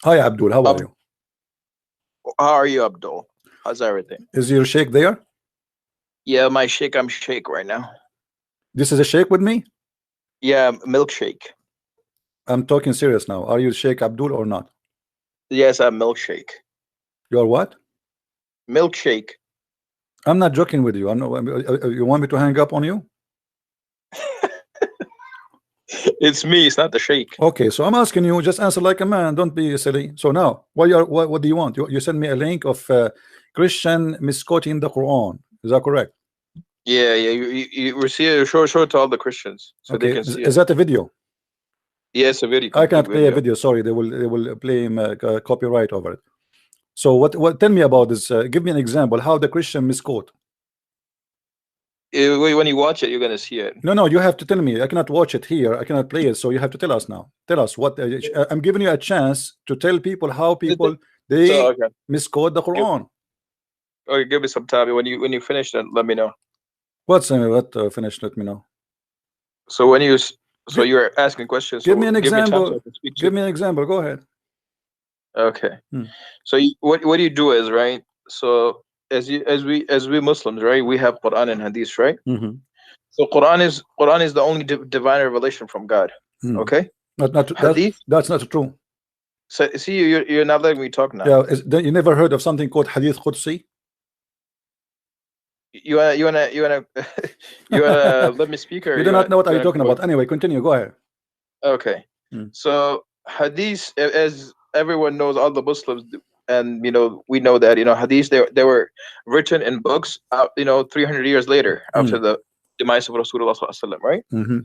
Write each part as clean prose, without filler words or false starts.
Hi, Abdul. How are Ab- you? how are you, Abdul? How's everything? Is your sheikh there? Yeah, my shake. I'm shake right now. This is a sheikh with me? Yeah, milkshake. I'm talking serious now. Are you Sheikh Abdul or not? Yes, I'm milkshake. You are what? Milkshake. I'm not joking with you. I'm not, you want me to hang up on you? It's me. It's not the shake. Okay, so I'm asking you, just answer like a man. Don't be silly. So now, what do you want? You send me a link of Christian misquoting the Quran. Is that correct? Yeah, yeah. You see it. Show it to all the Christians so they Okay, can see is it. that a video? Yes, a very I complete can't play a video. video. Sorry, they will play copyright over it. So what? Tell me about this. Give me an example how the Christian misquote. When you watch it, you're gonna see it. No, you have to tell me. I cannot watch it here. I cannot play it. So you have to tell us now. Tell us what. I'm giving you a chance to tell people how people So they okay, misquote the Quran. okay. Give me some time. When you finish it, let me know. What's finish? Let me know. So when you so Gi- you're asking questions. Give me So an give me time so example. I can speak to Give you. me an example. Go ahead. Okay. Hmm. So what you do is right. So as we Muslims, right, we have Quran and Hadith, right? Mm-hmm. So Quran is the only divine revelation from God. Hmm. Okay. Not Hadith. that's not true. So see, you're not letting me talk now. Yeah, you never heard of something called Hadith Qudsi? You wanna you wanna let me speak, or You do you not wanna know what you are you wanna talking go? about. Anyway, continue. Go ahead. Okay. Hmm. So Hadith, as everyone knows, all the Muslims, and we know that Hadith they were written in books, 300 years later after the demise of Rasulullah Sallallahu Alaihi Wasallam, right? Mm-hmm.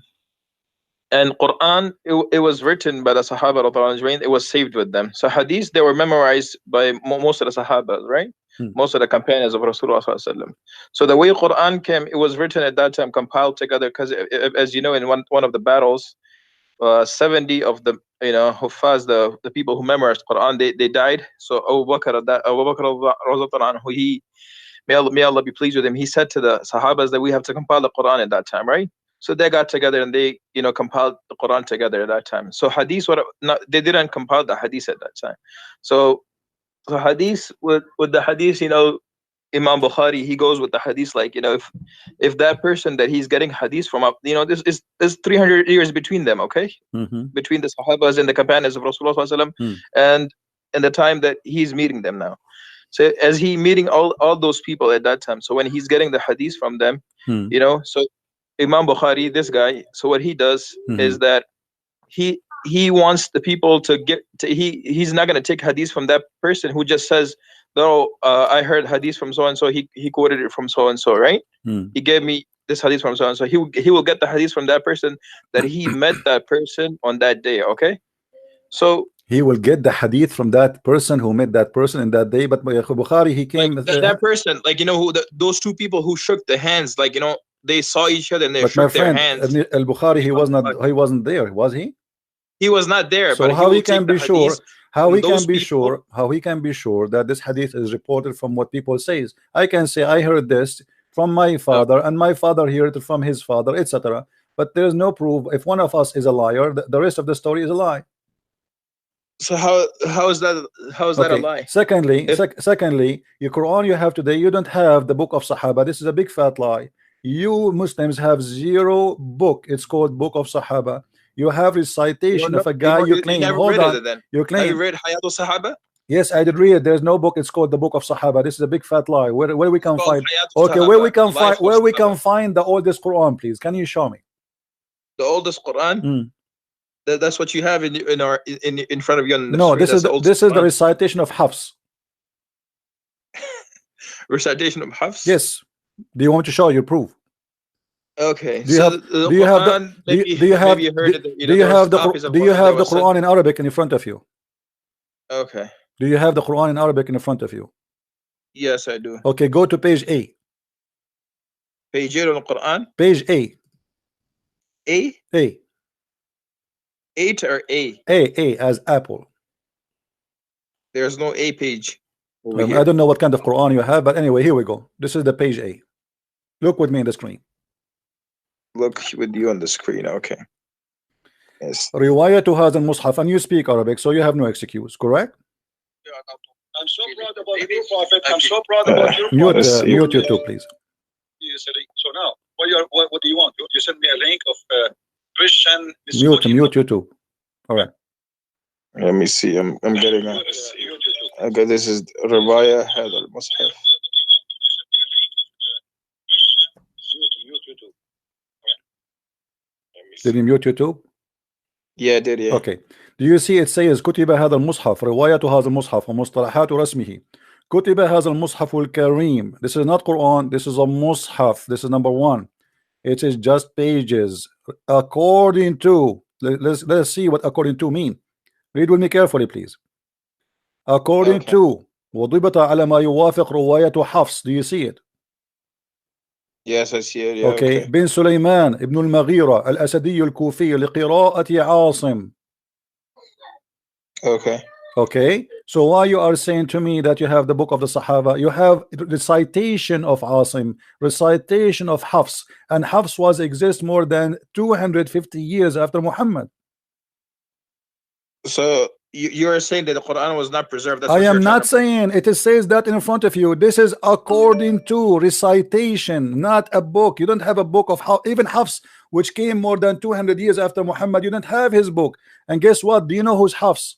And Quran, it was written by the Sahaba radhiyallahu anhum, it was saved with them. So Hadith, they were memorized by most of the Sahaba, right? Most of the companions of Rasulullah Sallallahu Alaihi Wasallam. So the way Quran came, it was written at that time, compiled together, because as you know, in one of the battles, 70 of the Huffaz, the people who memorized Quran, they died. So Abu Bakr radhiyallahu anhu, may Allah be pleased with him, he said to the Sahabas that we have to compile the Quran at that time, right? So they got together and they compiled the Quran together at that time. So Hadith they didn't compile the Hadith at that time. So Hadith, with the Hadith, Imam Bukhari, he goes with the Hadith, like, if that person that he's getting Hadith from, there's 300 years between them, okay? Mm-hmm. Between the Sahabas and the companions of Rasulullah Sallallahu Alaihi Wasallam, and the time that he's meeting them now. So as he meeting all those people at that time, so when he's getting the Hadith from them, so Imam Bukhari, this guy, so what he does is that he wants the people to he's not going to take Hadith from that person who just says, no, I heard Hadith from so and so, he quoted it from so and so, right? He gave me this Hadith from so and so. He will get the Hadith from that person that he met that person on that day, okay? So he will get the Hadith from that person who met that person in that day. But Bukhari, he came like that person, like, who those two people who shook the hands, like, they saw each other and they but my shook their friend hands. Al-Bukhari, he wasn't there, was he? He was not there. So but how he he can be sure? How he can be people, sure? How he can be sure that this Hadith is reported from what people says? I can say I heard this from my father, and my father heard it from his father, etc. But there is no proof. If one of us is a liar, the rest of the story is a lie. So how is that a lie? Secondly, your Quran you have today, you don't have the book of Sahaba. This is a big fat lie. You Muslims have zero book. It's called Book of Sahaba. You have recitation of a guy you claim. Never Hold read on. it, then. You claim. Have you read Hayat al-Sahaba? Yes, I did read it. There's no book. It's called the Book of Sahaba. This is a big fat lie. Where we can find? Okay, where we can find the oldest Quran, please? Can you show me the oldest Quran? That's what you have in front of you. No, this is the recitation of Hafs. Recitation of Hafs? Yes. Do you want me to show you proof? Okay. Do you have the Quran in Arabic in front of you? Okay. Do you have the Quran in Arabic in front of you? Yes, I do. Okay, go to page A. Page 8 on the Quran? Page A. A? A. 8 or A? A as apple. There's no A page. I don't know what kind of Quran you have, but anyway, here we go. This is the page A. Look with me in the screen. Look with you on the screen, okay. Yes. رواية هذا المصحف, and you speak Arabic, so you have no excuse, correct? I'm so proud about you, Prophet. I'm so proud about you. Mute YouTube, please. So now, what do you want? You send me a link of Christian. Mute YouTube. All right. Let me see. I'm getting it. Okay, this is رواية هذا المصحف. Did you mute YouTube? Yeah, I did. Yeah. Okay. Do you see it says كتب هذا المصحف رواية هذا المصحف ومصطلحات رسمه كتب هذا المصحف الكريم. This is not Quran, this is a mushaf. This is number one. It is just pages according to, let's see what according to mean. Read with me carefully, please. According to وضبط على ما يوافق رواية حفص. Do you see it? Yes, I see it. Yeah, okay. بن سليمان ابن المغيرة الأسدي الكوفي لقراءة عاصم. Okay, so why you are saying to me that you have the book of the Sahaba? You have recitation of Asim, recitation of Hafs, and Hafs was exist more than 250 years after Muhammad. So you are saying that the Quran was not preserved? That's I am not saying it. It says that in front of you. This is according to recitation, not a book. You don't have a book of even Hafs, which came more than 200 years after Muhammad. You don't have his book. And guess what? Do you know who's Hafs?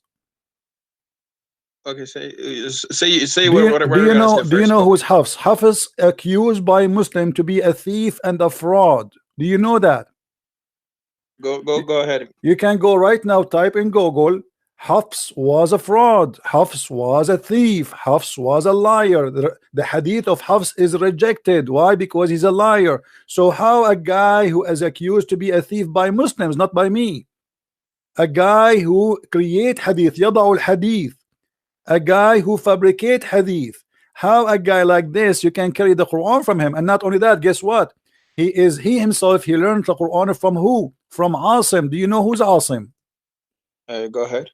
Okay, say what do you know who's Hafs? Hafs accused by Muslim to be a thief and a fraud. Do you know that? Go ahead. You can go right now, type in Google. Hafs was a fraud. Hafs was a thief. Hafs was a liar. The hadith of Hafs is rejected. Why? Because he's a liar. So how a guy who is accused to be a thief by Muslims, not by me, a guy who create hadith, يضع الحديث, a guy who fabricate hadith, how a guy like this you can carry the Quran from him? And not only that, guess what? He himself, he learned the Quran from who? From Asim. Do you know who's Asim? Go ahead.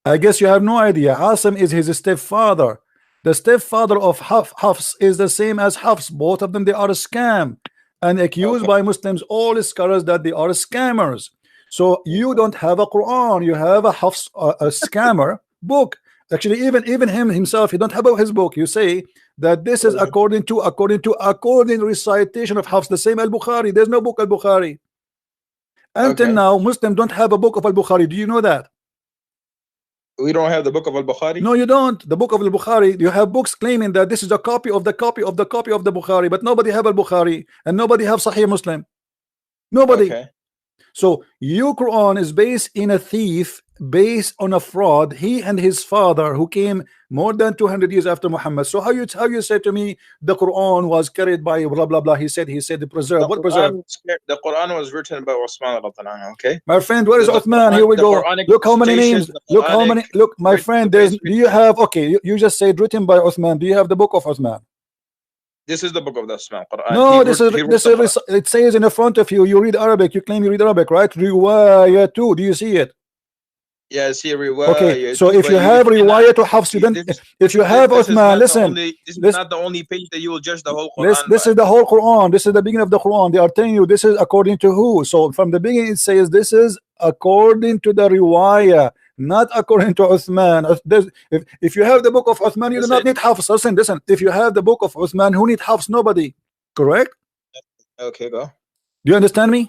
I guess you have no idea. Asim is his stepfather. The stepfather of Hafs is the same as Hafs. Both of them, they are a scam and accused by Muslims, all scholars, that they are scammers. So you don't have a Quran, you have a Hafs, a scammer book. Actually, even him himself, he don't have his book. You say that this is according recitation of Hafs, the same Al-Bukhari. There's no book Al-Bukhari. Until now, Muslims don't have a book of Al-Bukhari. Do you know that? We don't have the book of Al-Bukhari? No, you don't. The book of Al-Bukhari, you have books claiming that this is a copy of the copy of the copy of the Bukhari, but nobody have Al-Bukhari and nobody have Sahih Muslim. Nobody. So your Quran is based in a thief, based on a fraud. He and his father, who came more than 200 years after Muhammad. So how you say to me the Quran was carried by blah blah blah? He said the preserved. What preserved? The Quran was written by Uthman. Okay, my friend, where is Uthman? Here we go. Look how many names. Look how many. Look, my friend. Do you have? Okay, you just said written by Uthman. Do you have the book of Uthman? This is the book of the Uthman Quran. No, it says in the front of you. You read Arabic. You claim you read Arabic, right? Riwayah too. Do you see it? Yeah, I see Riwayah. Okay, so if you have Riwayah to Hafs, you don't. If you have Uthman, listen. This is not the only page that you will judge the whole Quran. This is the whole Quran. This is the beginning of the Quran. They are telling you this is according to who. So from the beginning it says this is according to the Riwayah, not according to Uthman. If you have the book of Uthman, you do not need Hafs. Listen. If you have the book of Uthman, who need Hafs? Nobody. Correct? Okay, go. Do you understand me?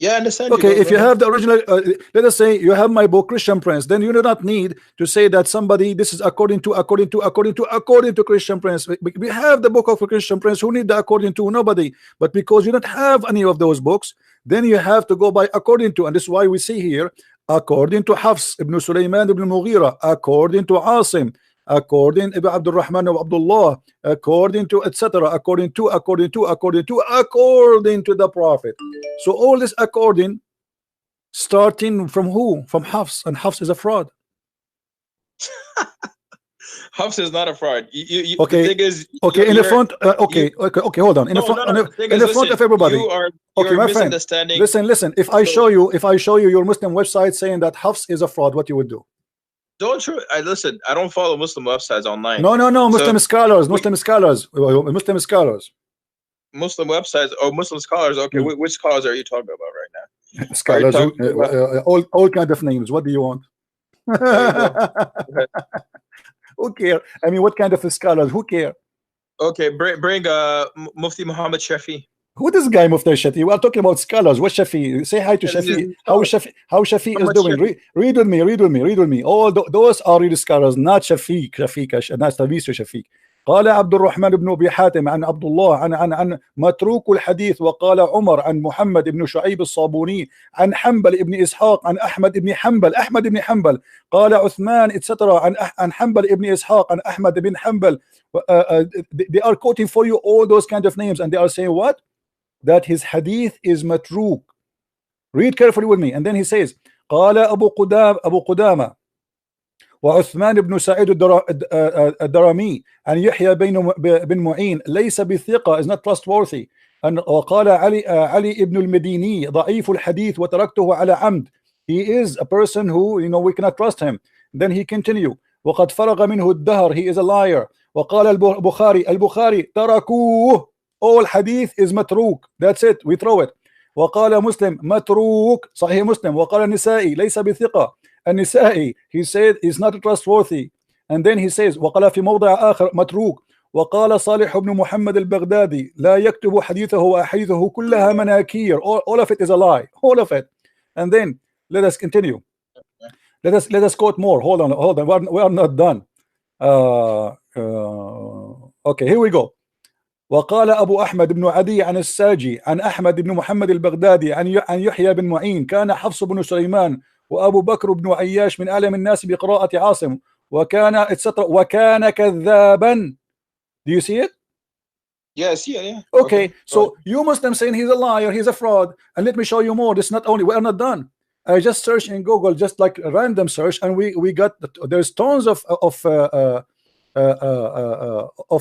Yeah, I understand. Okay, if you have the original, let us say you have my book Christian Prince, then you do not need to say that somebody this is according to Christian Prince. We have the book of Christian Prince. Who need the according to? Nobody. But because you don't have any of those books, then you have to go by according to, and this is why we see here according to Hafs ibn Sulaiman ibn Mughira, according to Asim, according to Abdul Rahman of Abdullah, according to etc., according to the Prophet. So all this according, starting from who? From Hafs, and Hafs is a fraud. Hafs is not a fraud. Okay. The thing is, okay. In the front. Okay. Hold on. In the front of everybody. Okay, my friend. Listen. If I show you your Muslim website saying that Hafs is a fraud, what you would do? Don't you? Listen. I don't follow Muslim websites online. No. Muslim scholars. Muslim websites or Muslim scholars. Okay, which scholars are you talking about right now? Scholars, Right, all kind of names. What do you want? there you go. Who care? I mean, what kind of scholars? Who care? Okay, bring Mufti Muhammad Shafi. Who this guy Mufti Shafi? We are talking about scholars. What Shafi? Say hi to Shafi. How Shafi is Muhammad doing? Shafi. Read with me. Read with me. Read with me. All those are real scholars, not Shafiq. not تلميذ شفيق. قال عبد الرحمن بن أبي حاتم عن عبد الله عن متروك الحديث. وقال عمر عن محمد بن شعيب الصابوني عن حنبل بن إسحاق عن أحمد بن حنبل قال عثمان etc. عن حنبل بن إسحاق عن أحمد بن حنبل. They are quoting for you all those kind of names, and they are saying what? That his hadith is matruk. Read carefully with me. And then he says قال أبو قدامة وعثمان بن سعيد الدرمي أن يحيى بن معين ليس بثقة, is not trustworthy. وقال علي ابن المديني ضعيف الحديث وتركته على عمد. He is a person who, we cannot trust him. Then he continue وقد فرغ منه الدهر, he is a liar. وقال البخاري تركوه, all hadith is matruk, that's it, we throw it. وقال مسلم متروك صحيح مسلم. وقال النسائي ليس بثقة, النسائي he said is not trustworthy. And then he says وقال في موضع آخر متروك. وقال صالح بن محمد البغدادي لا يكتب حديثه وأحاديثه كلها مناكير, all of it is a lie, all of it. And then let us continue. Let us quote more. Hold on, we are not done. Okay, here we go. وقال أبو أحمد بن عدي عن الساجي عن أحمد بن محمد البغدادي عن يحيى بن معين كان حفص بن سليمان وأبو بكر بن عياش من أعلم الناس بقراءة عاصم وكان etc. وكان كذابا. Do you see it? Yeah, I see it, yeah. Okay, so you Muslims saying he's a liar, he's a fraud, and let me show you more. This is not only, we are not done. I just searched in Google, just like a random search, and we got, there's tons of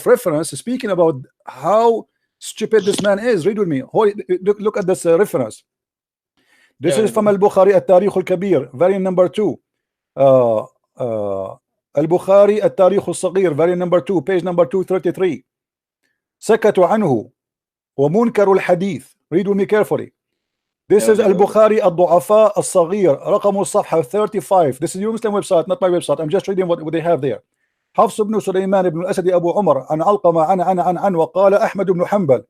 reference speaking about how stupid this man is. Read with me. Look at this reference. This is from Al-Bukhari التاريخ الكبير, very number 2. Al-Bukhari التاريخ الصغير, very number 2, page number 233. سكتوا عنه ومنكر الحديث. Read with me carefully. This is Al-Bukhari الضعفاء الصغير, رقم الصفحة 35. This is your Muslim website, not my website. I'm just reading what they have there. حفص بن سليمان بن الأسد أبو عمر عن علقمة عن وقال أحمد بن حنبل.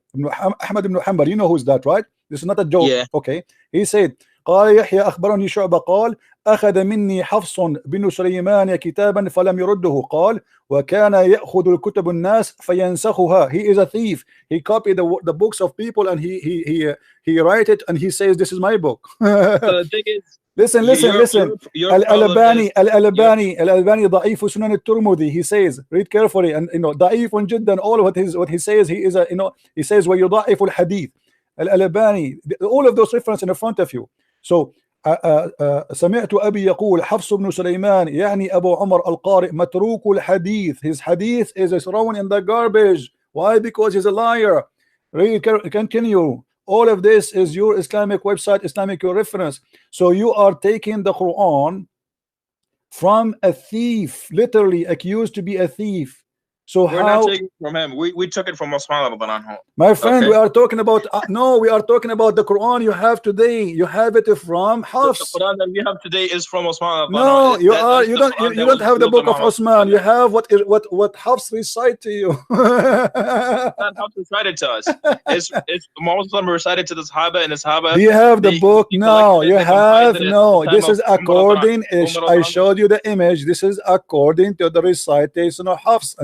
You know who's that, right? This is not a joke. Yeah. Okay. He said قال يحيى أخبرني شعبة قال أخذ مني حفص بن سليمان كتابا فلم يرده. قال وكان يأخذ الكتب الناس فينسخها. He is a thief. He copied the books of people and he write it and he says this is my book. The thing is, listen. الألباني ضعيف سنن الترمذي. He says, read carefully, and ضعيف جدا. All what he says, he is a, he says ويضعف الحديث. الألباني, all of those references in front of you. So سمعت أبي يقول حفص بن سليمان يعني أبو عمر القارئ متروك الحديث. His hadith is thrown in the garbage. Why? Because he's a liar. Read, continue. All of this is your Islamic website, Islamic reference. So you are taking the Quran from a thief, literally accused to be a thief. So we're not taking it from him. We took it from Osman ibn Anhu. My friend, okay. We are talking about no, we are talking about the Quran you have today. You have it from Hafs. The Quran that we have today is from Osman ibn Anhu. No, you don't have the book of Osman. You have what Hafs recite to you. Not Hafs recited to us. It's Muslim recited to the Sahaba, and the Sahaba. Do you have the book? No, you have no. This is according. I showed you the image. This is according to the recitation of Hafs.